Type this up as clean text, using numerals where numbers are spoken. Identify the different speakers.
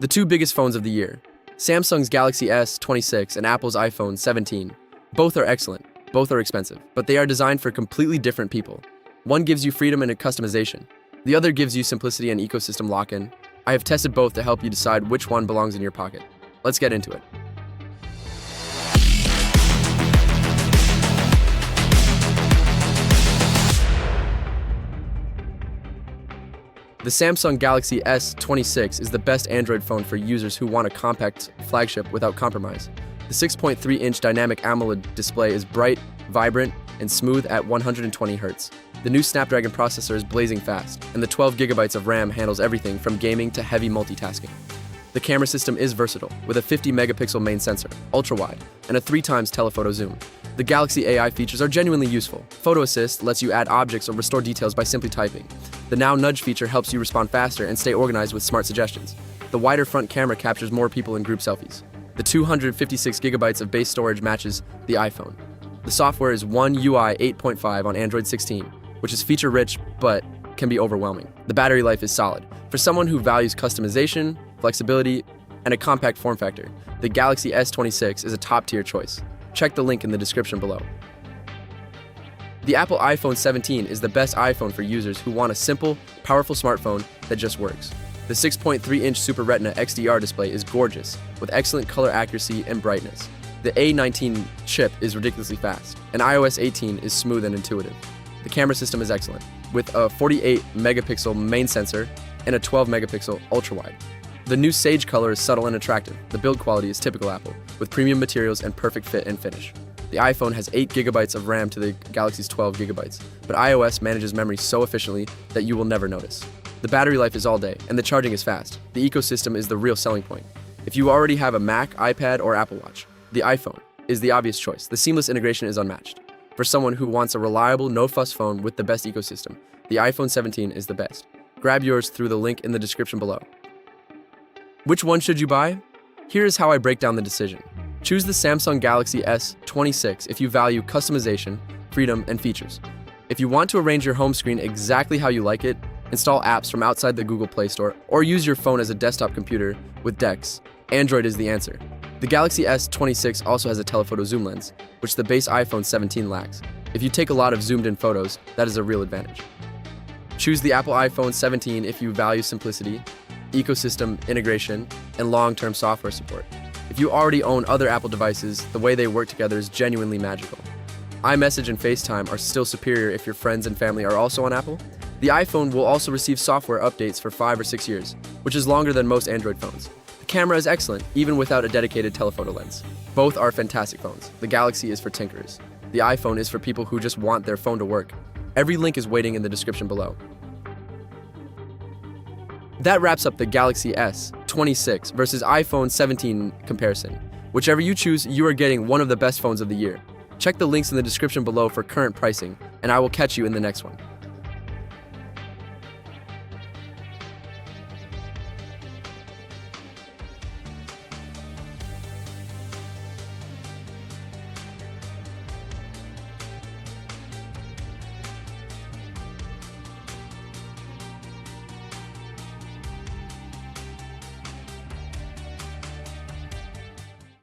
Speaker 1: The two biggest phones of the year, Samsung's Galaxy S26 and Apple's iPhone 17. Both are excellent, both are expensive, but they are designed for completely different people. One gives you freedom and customization. The other gives you simplicity and ecosystem lock-in. I have tested both to help you decide which one belongs in your pocket. Let's get into it. The Samsung Galaxy S26 is the best Android phone for users who want a compact flagship without compromise. The 6.3-inch dynamic AMOLED display is bright, vibrant, and smooth at 120 Hz. The new Snapdragon processor is blazing fast, and the 12 GB of RAM handles everything from gaming to heavy multitasking. The camera system is versatile, with a 50-megapixel main sensor, ultra-wide, and a 3x telephoto zoom. The Galaxy AI features are genuinely useful. Photo Assist lets you add objects or restore details by simply typing. The Now Nudge feature helps you respond faster and stay organized with smart suggestions. The wider front camera captures more people in group selfies. The 256 GB of base storage matches the iPhone. The software is One UI 8.5 on Android 16, which is feature-rich but can be overwhelming. The battery life is solid. For someone who values customization, flexibility, and a compact form factor, the Galaxy S26 is a top-tier choice. Check the link in the description below. The Apple iPhone 17 is the best iPhone for users who want a simple, powerful smartphone that just works. The 6.3-inch Super Retina XDR display is gorgeous, with excellent color accuracy and brightness. The A19 chip is ridiculously fast, and iOS 18 is smooth and intuitive. The camera system is excellent, with a 48-megapixel main sensor and a 12-megapixel ultra-wide. The new sage color is subtle and attractive. The build quality is typical Apple, with premium materials and perfect fit and finish. The iPhone has 8 GB of RAM to the Galaxy's 12 GB, but iOS manages memory so efficiently that you will never notice. The battery life is all day, and the charging is fast. The ecosystem is the real selling point. If you already have a Mac, iPad, or Apple Watch, the iPhone is the obvious choice. The seamless integration is unmatched. For someone who wants a reliable, no-fuss phone with the best ecosystem, the iPhone 17 is the best. Grab yours through the link in the description below. Which one should you buy? Here is how I break down the decision. Choose the Samsung Galaxy S26 if you value customization, freedom, and features. If you want to arrange your home screen exactly how you like it, install apps from outside the Google Play Store, or use your phone as a desktop computer with DeX, Android is the answer. The Galaxy S26 also has a telephoto zoom lens, which the base iPhone 17 lacks. If you take a lot of zoomed-in photos, that is a real advantage. Choose the Apple iPhone 17 if you value simplicity, ecosystem integration, and long-term software support. If you already own other Apple devices, the way they work together is genuinely magical. iMessage and FaceTime are still superior if your friends and family are also on Apple. The iPhone will also receive software updates for 5 or 6 years, which is longer than most Android phones. The camera is excellent, even without a dedicated telephoto lens. Both are fantastic phones. The Galaxy is for tinkerers. The iPhone is for people who just want their phone to work. Every link is waiting in the description below. That wraps up the Galaxy S26 versus iPhone 17 comparison. Whichever you choose, you are getting one of the best phones of the year. Check the links in the description below for current pricing, and I will catch you in the next one.